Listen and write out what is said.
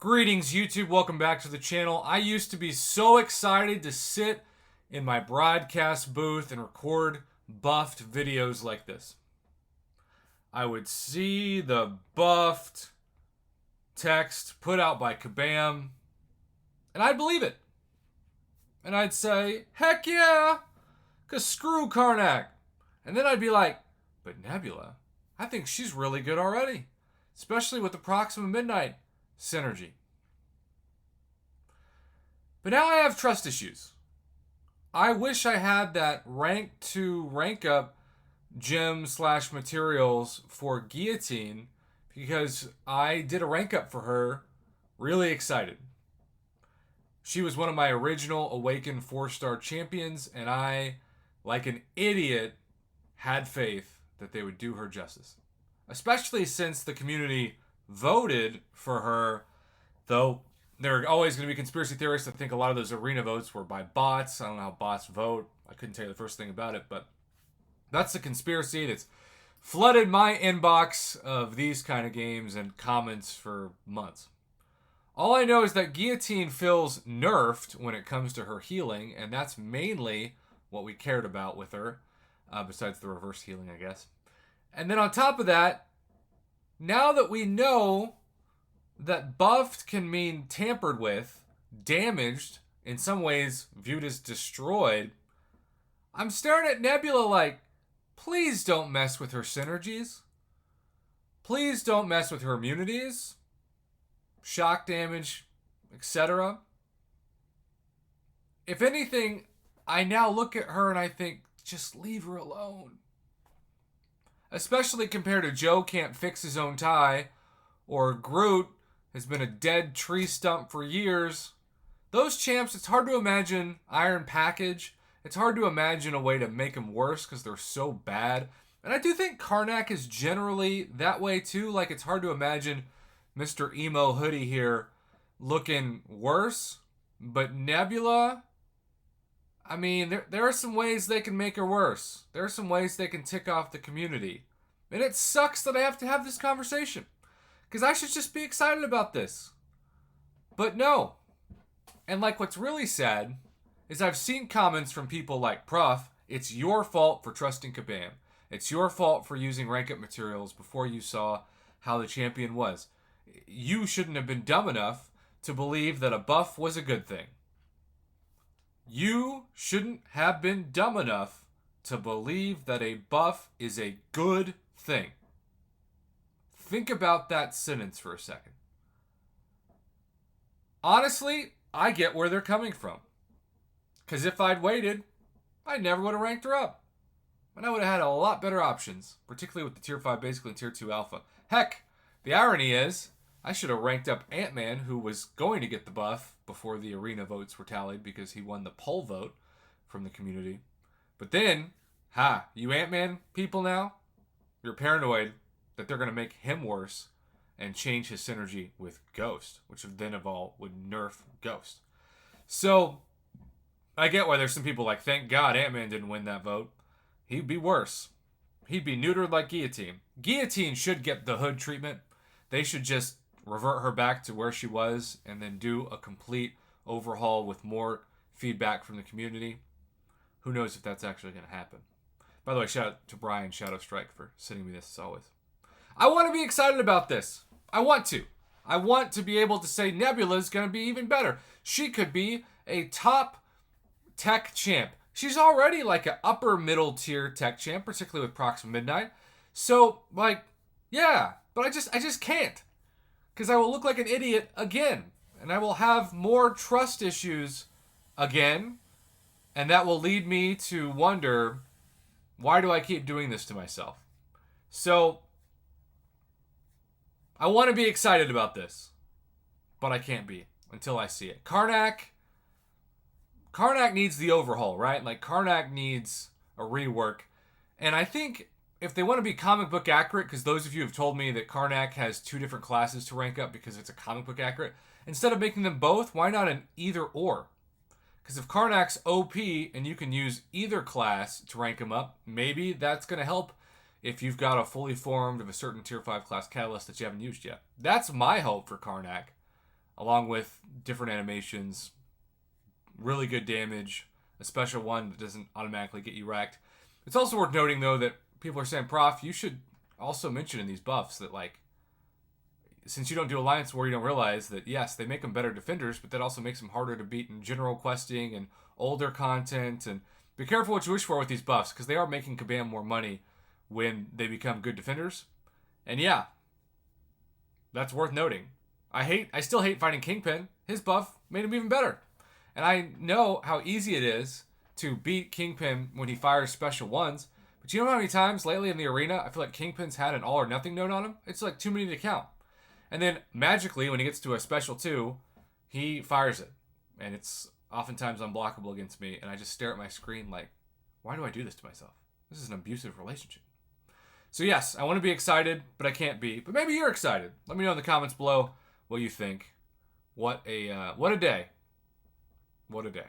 Greetings, YouTube. Welcome back to the channel. I used to be so excited to sit in my broadcast booth and record buffed videos like this. I would see the buffed text put out by Kabam, and I'd believe it. And I'd say, heck yeah, because screw Karnak. And then I'd be like, but Nebula, I think she's really good already, especially with the Proxima Midnight synergy. But now I have trust issues. I wish I had that rank to rank up gem / materials for Guillotine because I did a rank up for her really excited. She was one of my original Awakened 4-star champions, and I, like an idiot, had faith that they would do her justice. Especially since the community voted for her, though there are always going to be conspiracy theorists that think a lot of those arena votes were by bots. I don't know how bots vote. I couldn't tell you the first thing about it, but that's the conspiracy that's flooded my inbox of these kind of games and comments for months. All I know is that Guillotine feels nerfed when it comes to her healing, and that's mainly what we cared about with her, besides the reverse healing, I guess. And then on top of that, now that we know that buffed can mean tampered with, damaged, in some ways viewed as destroyed, I'm staring at Nebula like, please don't mess with her synergies. Please don't mess with her immunities, shock damage, etc. If anything, I now look at her and I think, just leave her alone. Especially compared to Joe can't fix his own tie, or Groot has been a dead tree stump for years. Those champs, it's hard to imagine Iron Package. It's hard to imagine a way to make them worse because they're so bad. And I do think Karnak is generally that way too. Like, it's hard to imagine Mr. Emo Hoodie here looking worse. But Nebula, I mean, there are some ways they can make her worse. There are some ways they can tick off the community. And it sucks that I have to have this conversation, because I should just be excited about this. But no. And like, what's really sad is I've seen comments from people like Prof, it's your fault for trusting Kabam. It's your fault for using rank up materials before you saw how the champion was. You shouldn't have been dumb enough to believe that a buff was a good thing. You shouldn't have been dumb enough to believe that a buff is a good thing. Think about that sentence for a second. Honestly, I get where they're coming from. Because if I'd waited, I never would have ranked her up. And I would have had a lot better options, particularly with the Tier 5 Basic and Tier 2 Alpha. Heck, the irony is, I should have ranked up Ant-Man, who was going to get the buff before the arena votes were tallied because he won the poll vote from the community. But then, you Ant-Man people now, you're paranoid that they're going to make him worse and change his synergy with Ghost, which then of all would nerf Ghost. So I get why there's some people like, thank God Ant-Man didn't win that vote. He'd be worse. He'd be neutered like Guillotine. Guillotine should get the hood treatment. They should just revert her back to where she was and then do a complete overhaul with more feedback from the community. Who knows if that's actually going to happen. By the way, shout out to Brian Shadow Strike for sending me this as always. I want to be excited about this. I want to. I want to be able to say Nebula is going to be even better. She could be a top tech champ. She's already like an upper middle tier tech champ, particularly with Proxima Midnight. So, like, yeah, but I just can't. Because I will look like an idiot again. And I will have more trust issues again. And that will lead me to wonder, why do I keep doing this to myself? So I want to be excited about this, but I can't be until I see it. Karnak needs the overhaul, right? Like, Karnak needs a rework. And I think if they want to be comic book accurate, because those of you have told me that Karnak has 2 different classes to rank up because it's a comic book accurate, instead of making them both, why not an either or? Because if Karnak's OP and you can use either class to rank him up, maybe that's going to help if you've got a fully formed of a certain tier 5 class catalyst that you haven't used yet. That's my hope for Karnak. along with different animations, really good damage, a special one that doesn't automatically get you wrecked. It's also worth noting, though, that people are saying, Prof, you should also mention in these buffs that, like, since you don't do Alliance War, you don't realize that, yes, they make them better defenders, but that also makes them harder to beat in general questing and older content. And be careful what you wish for with these buffs, because they are making Kabam more money when they become good defenders. And yeah, that's worth noting. I still hate fighting Kingpin. His buff made him even better. And I know how easy it is to beat Kingpin when he fires special ones. But you know how many times lately in the arena I feel like Kingpin's had an all or nothing note on him? It's like too many to count. And then magically, when he gets to a special 2, he fires it. And it's oftentimes unblockable against me. And I just stare at my screen like, why do I do this to myself? This is an abusive relationship. So yes, I want to be excited, but I can't be. But maybe you're excited. Let me know in the comments below what you think. What a day. What a day.